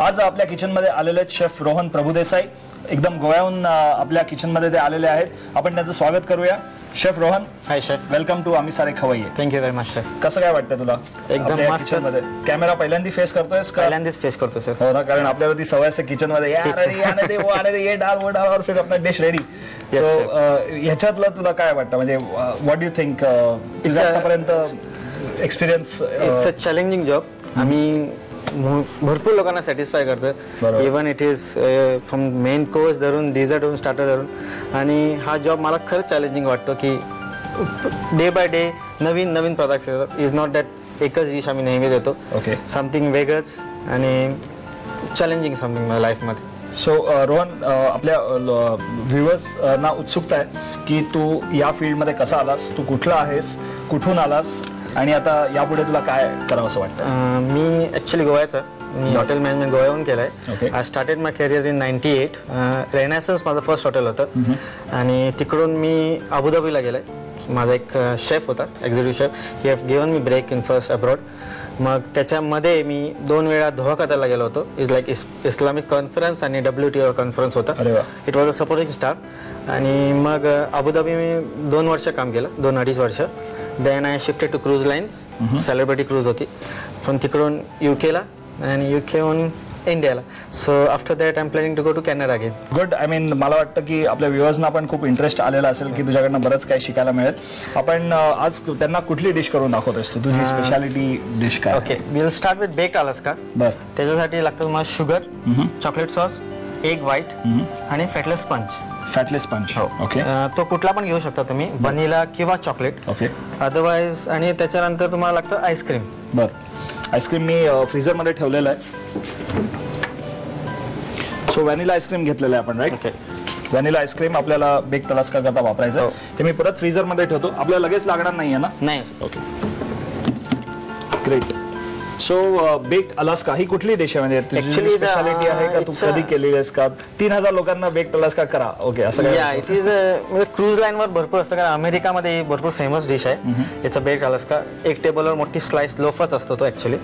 आज आपल्या किचन मध्ये आलेले आहेत शेफ रोहन प्रभुदेसाई. एकदम गोव्याहून आपल्या किचन मध्ये ते आलेले आहेत. आपण त्यांचं स्वागत करूया. Chef Rohan, hi chef, welcome to आम्ही सारे खवय्ये. Thank you very much chef. कसं काय वाटतं तुला? एकदम मस्त. कॅमेरा पहिल्यांदा फेस करतोयस का? पहिल्यांदाच फेस करतो सर. हो ना, कारण आपल्याला ती सवय असते किचन मध्ये ये डाल वो डाल और फिर अपना डिश रेडी. ह्याच्यातलं तुला काय वाटतं, म्हणजे व्हॉट डू यू थिंक आतापर्यंत experience? It's a challenging job. आम्ही भरपूर लोकांना सॅटिस्फाय करतो. Even it is from main course धरून डिझर्ट होऊन स्टार्टर धरून. आणि हा जॉब मला खरंच चॅलेंजिंग वाटतो की day by day Naveen Naveen products येतात. इज नॉट दॅट एकच डिश आम्ही नेहमी देतो. ओके, समथिंग वेगळंच आणि चॅलेंजिंग समथिंग माझ्या लाईफमध्ये. सो रोहन, आपल्या व्ह्युअर्सना उत्सुकता आहे की तू या फील्डमध्ये कसा आलास, तू कुठला आहेस, कुठून आलास आणि आता यापुढे तुला काय करावं असं वाटतं? मी ॲक्च्युली गोव्याचा. मी हॉटेल मॅनेजमेंट गोव्याहून केलं आहे. Okay. I started my career in 98. Renaissance माझं फर्स्ट हॉटेल होतं. आणि तिकडून मी अबुधाबीला गेलो आहे. माझा एक शेफ होता, executive chef. He have given me break in first abroad. मग त्याच्यामध्ये मी 2 वेळा दोहा कतारला गेलो होतो. इज लाईक इस्लामिक कॉन्फरन्स आणि WTO कॉन्फरन्स होता. It was a supporting staff. आणि मग अबुधाबी मी 2 वर्ष काम केलं, 2-2.5 वर्ष. Then I shifted to cruise lines. Celebrity cruise होती. पण तिकडून UKला आणि UKहून इंडियाला. So after that I am planning to go to Canada again. Good. I mean, मला वाटतं की आपल्या व्ह्युअर्सना पण खूप इंटरेस्ट आलेला असेल की तुझ्याकडनं बरंच काही शिकायला मिळेल. आपण आज त्यांना कुठली डिश करून दाखवतोस? तुझी स्पेशालिटी डिश काय? Okay, will start with baked Alaska. बरं. त्याच्यासाठी लागतं तुम्हाला sugar, chocolate sauce, egg white आणि फॅटलेस स्पंज. फॅटलेस स्पंज. ओके. तो कुठला पण घेऊ शकता तुम्ही, व्हॅनिला किंवा चॉकलेट. ओके. अदरवाइज आणि त्याच्यानंतर तुम्हाला लागतं आईस्क्रीम. बरं. आईस्क्रीम मी फ्रीझरमध्ये ठेवलेलं आहे. सो व्हॅनिला आईस्क्रीम घेतलेलं आहे आपण, राईट? ओके. व्हॅनिला आईस्क्रीम आपल्याला बेक तलास्का करता वापरायचं. ते मी परत फ्रीझरमध्ये ठेवतो. आपल्याला लगेच लागणार नाहीये ना? नाही. Okay, great. So baked Alaska ही कुठली डिश आहे, म्हणजे तुझी स्पेशालिटी आहे का, तू कधी केलेली आहेस का? 3000 लोकांना बेक्ड अलास्का करा. ओके, असं काय? इट इज म्हणजे क्रूज लाईनवर भरपूर असतं, कारण अमेरिकामध्ये भरपूर फेमस डिश आहे. याचा बेक्ड अलास्का. एक टेबलवर मोठी स्लाइस लोफच असतो तो ॲक्च्युली.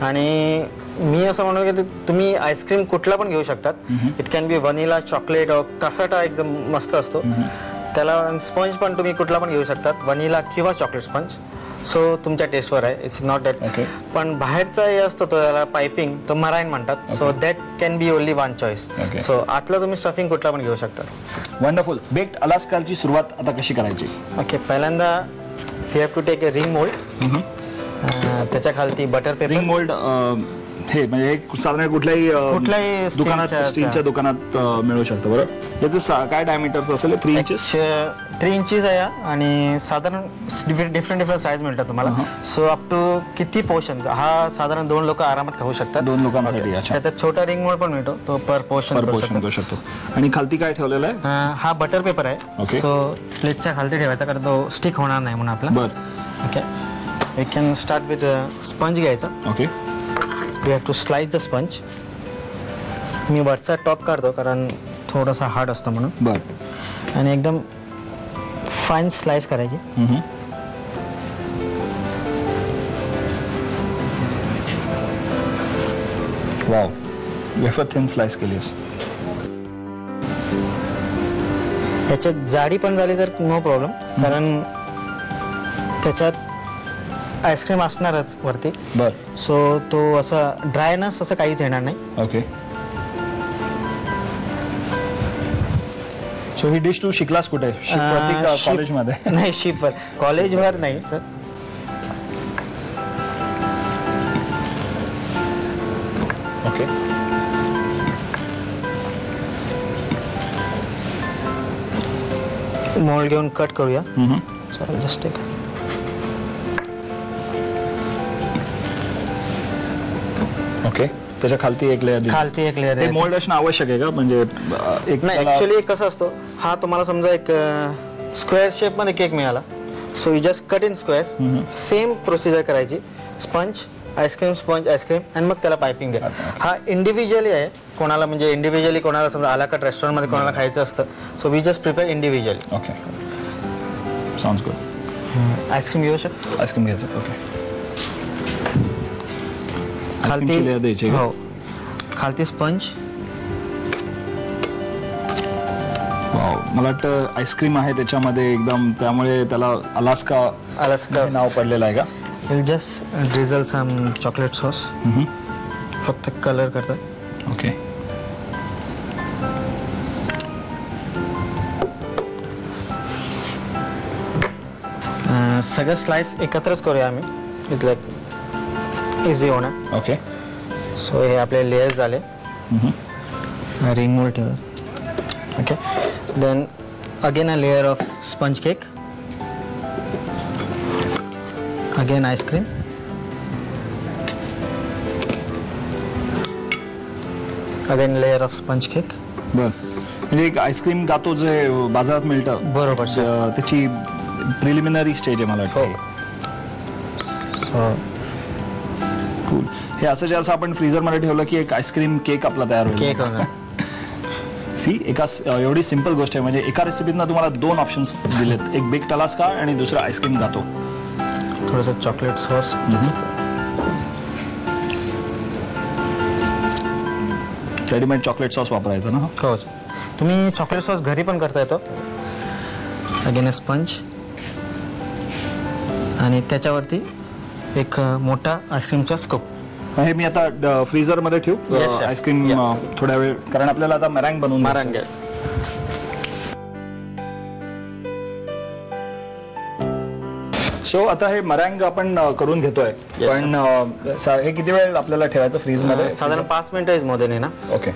आणि मी असं म्हणू की तुम्ही आईस्क्रीम कुठला पण घेऊ शकतात. It can be vanilla, chocolate, cassata एकदम मस्त असतो. त्याला स्पंज पण तुम्ही कुठला पण घेऊ शकतात, व्हॅनिला किंवा चॉकलेट स्पंज. सो तुमच्या टेस्टवर आहे. It's not that. पण बाहेरचा हे असतो तो त्याला पायपिंग, तो मराईन म्हणतात. So that can be only one choice. So आतला तुम्ही स्टफिंग कुठला पण घेऊ शकता. वंडरफुल. बेक्ड अलास्काची सुरुवात आता कशी करायची? ओके, पहिल्यांदा you have to take a ring mould. त्याच्या खालती बटर पेपर. रिंग मोल्ड हे म्हणजे साधारण कुठल्याही दुकानात, स्टीलच्या दुकानात मिळू शकतं. बरं. याचं काय डायमीटरचं असेल? 3 इंचेस. 3 इंचेस आहे. आणि साधारण डिफरंट साईज मिळतात तुम्हाला. सो अप टू किती पोर्शन, हा साधारण 2 लोक आरामात खाऊ शकतात. 2 लोकांसाठी. त्याचा छोटा रिंग मोल्ड पण मिळतो, तो पर पोर्शन करू शकतो. आणि खालती काय ठेवलेलं आहे? हा बटर पेपर आहे. सो प्लेटच्या खालती ठेवायचा, कारण तो स्टिक होणार नाही म्हणून आपला. बरं. Okay, we can start with sponge घ्यायचा. Okay. We have to slice the sponge. मी वरचा टॉप काढतो कारण थोडासा हार्ड असतो म्हणून. बरं. आणि एकदम फाईन स्लाइस करायची. वाव, वेफर थिन स्लाइस केलीस. त्याच्यात जाडी पण झाली तर नो प्रॉब्लेम, कारण त्याच्यात आईस्क्रीम असणारच वरती. बरं. सो तो असं ड्रायनेस असं काहीच येणार नाही. ओके. सो ही डिश तू शिकलास कुठे? कॉलेजमध्ये? नाही, शिपवर. कॉलेजवर नाही सर. ओके. मोल्ड घेऊन कट करूया. चालेल, जस्ट टेक. ओके. त्याच्या खालती एक लेअर. खालती एक लेअर. ते मोल्ड असणं आवश्यक आहे का? म्हणजे एक नाही, ऍक्च्युली कसं असतो, हा तुम्हाला समजा एक स्क्वेअर शेप मध्ये केक मिळाला. So you just cut in squares. Same procedure करायची. स्पंज, आईस्क्रीम, स्पंज, आईस्क्रीम, आणि मग त्याला पायपिंग द्या. हा इंडिव्हिज्युअली आहे. कोणाला म्हणजे इंडिव्हिज्युअली, कोणाला समजा आलाकट रेस्टॉरंटमध्ये कोणाला खायचं असतं. So we just prepare individually. Okay, sounds good. Ice cream घेऊ शकतो. आईस्क्रीम घ्यायचं. ओके. आईस्क्रीमची लेअर द्यायची का? हो, खालती स्पंज. वाव, मला वाटतं आईस्क्रीम आहे त्याच्यामध्ये एकदम, त्यामुळे त्याला अलास्का हे नाव पडलेलं आहे का? Will just drizzle some chocolate sauce. फक्त कलर करतात. ओके. सगळं स्लाइस एकत्रच करूया आम्ही, इथलं इझी होणार. ओके. सो हे आपले लेयर्स झाले. रिंग ठेवा. Okay. Then again a layer of sponge cake. Again ice cream. Again layer of sponge cake. बर, म्हणजे एक आईस्क्रीम गातो जे बाजारात मिळतं, बरोबर. त्याची प्रिलिमिनरी स्टेज आहे मला वाटतं. So cool. हे असं जे असं आपण फ्रीझरमध्ये ठेवलं की एक आईस्क्रीम केक आपला तयार होईल. केक होणार. सी, एवढी सिंपल गोष्ट आहे, म्हणजे एका रेसिपीतनं तुम्हाला 2 ऑप्शन्स दिलेत, एक बेक अलास्का आणि दुसरं आईस्क्रीम गातो. थोडंसं chocolate sauce. Readymade chocolate sauce वापरायचं ना? हो, तुम्ही चॉकलेट सॉस घरी पण करता येतो. अगेन स्पंज आणि त्याच्यावरती एक मोठा आईस्क्रीमचा स्कूप. हे मी आता फ्रीझर मध्ये ठेवू Yes, chef. आईस्क्रीम थोड्या वेळ, कारण आपल्याला आता मॅरँग बनवून मारांग घ्यायचं. सो आता हे मॅरँग आपण करून घेतोय, Yes, पण हे किती वेळ आपल्याला ठेवायचं फ्रीज मध्ये? साधारण 5 मिनिटं इज मोर देन ना. ओके.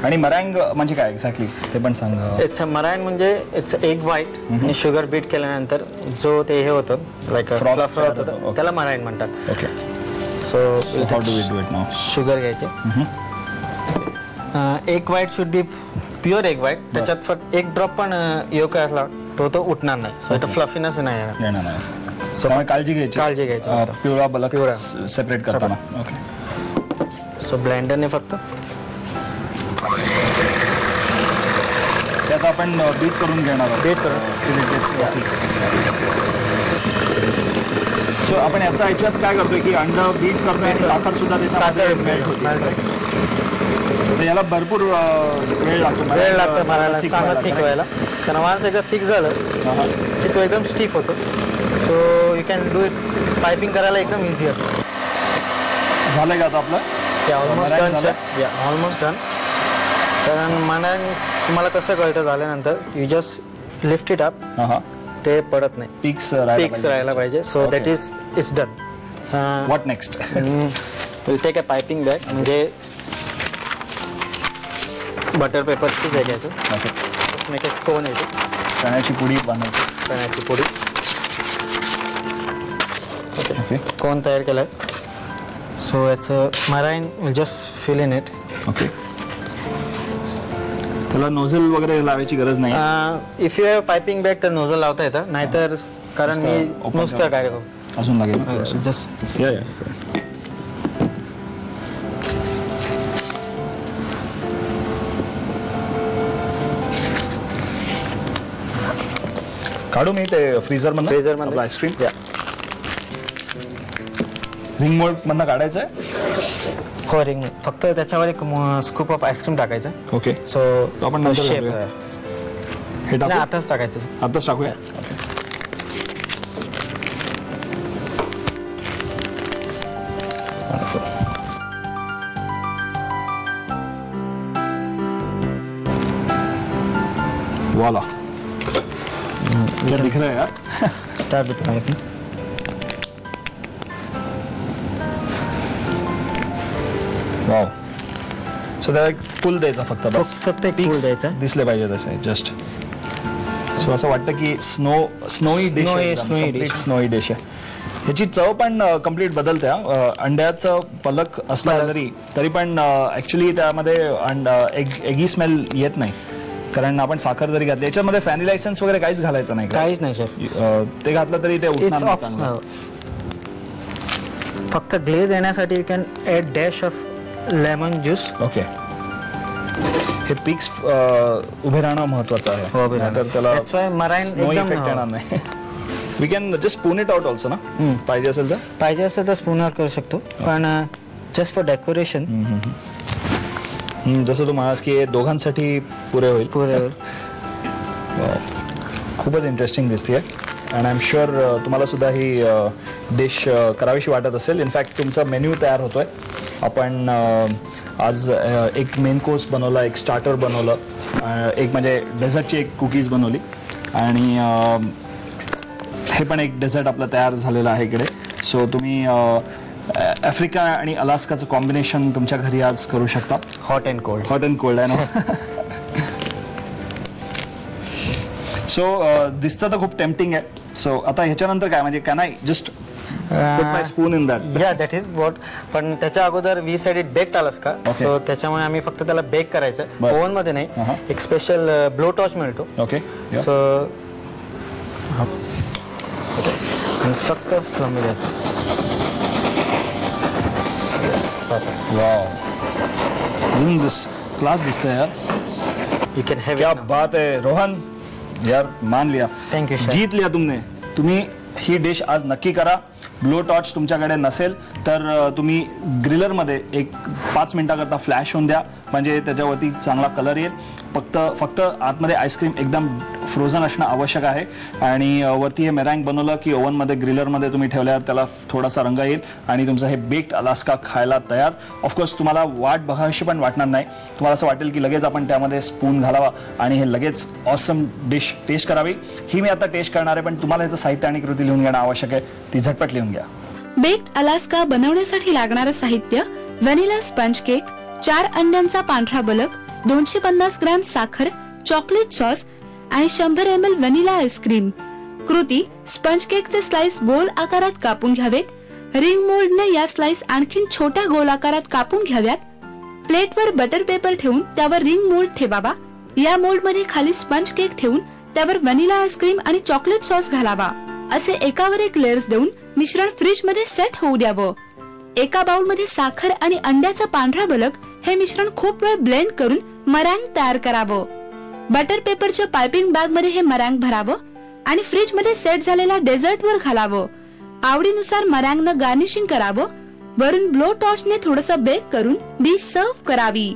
आणि मॅरँग म्हणजे काय एक्झॅक्टली ते पण सांगा. इट्स मरायन म्हणजे इट्स एग व्हाईट आणि शुगर बीट केल्यानंतर जो ते हे होतं लाईक फ्लफ होतं, त्याला मरायन म्हणतात. Okay. So how do we do it now? Sugar घ्यायचे. Egg white should be pure egg white. त्याच्यात फक्त एक ड्रॉप पण योक असला तो उठणार नाही. सो इट फ्लफीनेस नाही येणार. येणार नाही. सो काळजी घ्यायची. पिवळा बलक सेपरेट करताना. ओके. सो ब्लेंडरने फक्त त्यात आपण बीट करून घेणार आहोत. बीट करून. सो आपण आता याच्यात काय करतोय की अंड बीट करतोय आणि साखर सुद्धा मेल्ट होते. याला भरपूर वेळ लागतो मारायला, चांगला थिक व्हायला. कारण वान्स एकदा थिक झालं की तो एकदम स्टिफ होतो. So you can do it. Piping करायला एकदम इझी असतं. झालंय का आता आपलं? Almost done. Almost done. कारण मला तुम्हाला कसं कळतं झाल्यानंतर, you just lift it up. ते पडत नाही, पिक्स राहायला पाहिजे. So that is done. What next? Will take a piping bag, म्हणजे बटर पेपरचीच आहे घ्यायचं. मेक एक कोन येते. चण्याची पुडी बनवायची. चण्याची पुडी. ओके. कोन तयार केलाय. सो याचं meringue will just fill in it. Okay. त्याला नोझल वगैरे लावायची गरज नाही. If you have piping bag तर नोझल लावता येतं, नाहीतर कारण मी नुसतं काय अजून लागेल. जस्ट काढू मी ते फ्रीझर मधून आईस्क्रीम. रिंग मोल्ड मधनं काढायचं आहे. हो, रिंग. फक्त त्याच्यावर एक स्कूप ऑफ आईस्क्रीम टाकायचं. ओके. सो आपण शेप हे टाकू. आताच टाकायचं. आताच टाकूया. वाला क्या दिख रहा है यार? Start with piping. Wow. So त्याला एक फुल द्यायचा फक्त बस. फक्त एक फुल द्यायचा. दिसले पाहिजे तसे जस्ट. सो असं वाटतं की स्नोई डिश आहे. ह्याची चव पण कम्प्लीट बदलते. अंड्याचं पलक असला तरी पण ऍक्च्युली त्यामध्ये एगी स्मेल येत नाही, कारण आपण साखर जरी घातली. याच्यामध्ये व्हॅनिला एसेन्स वगैरे काहीच घालायचं नाही. काहीच नाही शेफ. ते घातलं तरी ते उठणार नाही चांगलं. फक्त ग्लेज येण्यासाठी you can add dash of lemon juice. Okay. हे पिक्स उभे राहणं महत्वाचं आहे, तर त्याला मराईन इफेक्ट येणार नाही. We can just spoon it out also ना. पाहिजे असेल तर स्पून आउट करू शकतो, पण जस्ट फॉर डेकोरेशन. जसं तू म्हणास की हे दोघांसाठी पुरे होईल. खूपच इंटरेस्टिंग दिसते अँड आय एम शुअर तुम्हाला सुद्धा ही डिश करावीशी वाटत असेल. इनफॅक्ट तुमचा मेन्यू तयार होतोय. आपण आज एक मेन कोर्स बनवला, एक स्टार्टर बनवलं, एक म्हणजे डेझर्टची एक कुकीज बनवली आणि हे पण एक डेझर्ट आपलं तयार झालेलं आहे इकडे. सो तुम्ही आफ्रिका आणि अलास्काचं कॉम्बिनेशन तुमच्या घरी आज करू शकता. हॉट अँड कोल्ड आहे ना. सो दिसतं तर खूप टेम्पटिंग आहे. सो आता ह्याच्यानंतर काय म्हणजे can I just put my spoon in that? Yeah that is what. पण त्याच्या अगोदर we side it baked Alaska. सो त्याच्यामुळे आम्ही फक्त त्याला बेक करायचं, ओव्हन मध्ये नाही. एक स्पेशल ब्लो टॉर्च मिळतो. ओके. सो फक्त फ्रॉम दिस क्लास दिसतंय यार. You can have. क्या बात है रोहन, यार मान लिया. Thank you. जीत लिया तुमने. तुम्ही ही डिश आज नक्की करा. ब्लो टॉर्च तुमच्याकडे नसेल तर तुम्ही ग्रिलरमध्ये एक 5 मिनिटाकरता फ्लॅश होऊन द्या, म्हणजे त्याच्यावरती चांगला कलर येईल. फक्त आतमध्ये आईस्क्रीम एकदम फ्रोझन असणं आवश्यक आहे. आणि वरती हे मेरँग बनवलं की ओव्हनमध्ये ग्रिलरमध्ये तुम्ही ठेवल्यावर त्याला थोडासा रंग येईल आणि तुमचं हे बेक्ड अलास्का खायला तयार. ऑफकोर्स तुम्हाला वाट बघावीशी पण वाटणार नाही. तुम्हाला असं वाटेल की लगेच आपण त्यामध्ये स्पून घालावा आणि हे लगेच ऑसम डिश टेस्ट करावी. ही मी आता टेस्ट करणार आहे, पण तुम्हाला याचं साहित्य आणि कृती लिहून घेणं आवश्यक आहे. ती झटपट लिहून घ्या. बेक्ड अलास्का बनवण्यासाठी लागणारं साहित्य: व्हॅनिला स्पंज केक, 4 अंड्यांचा पांढरा बलक, 250 ग्रॅम साखर, चॉकलेट सॉस आणि 100 ml व्हॅनिला आईस्क्रीम. कृती: स्पंज केकचे स्लाइस गोल आकारात कापून घ्यावेत. रिंग मोल्डने या स्लाइस आणखीन छोट्या गोल आकारात कापून घ्याव्यात. प्लेटवर बटर पेपर ठेवून त्यावर रिंग मोल्ड ठेवावा. या मोल्डमध्ये खाली स्पंज केक ठेवून त्यावर व्हॅनिला आईस्क्रीम आणि चॉकलेट सॉस घालावा. असे एकावर एक लेयर्स देऊन मिश्रण फ्रीज मध्ये सेट होऊ द्यावं. एका बाउल मध्ये साखर आणि अंड्याचा पांढरा बलक हे मिश्रण खूप वेळ ब्लेंड करून मरँग तयार करावं. बटर पेपरच्या पायपिंग बॅग मध्ये हे मरँग भरावं आणि फ्रीज मध्ये सेट झालेल्या डेझर्ट वर घालावं. आवडीनुसार मरँगनं गार्निशिंग करावं. वरून ब्लो टॉर्चने थोडंसं बेक करून डिश सर्व्ह करावी.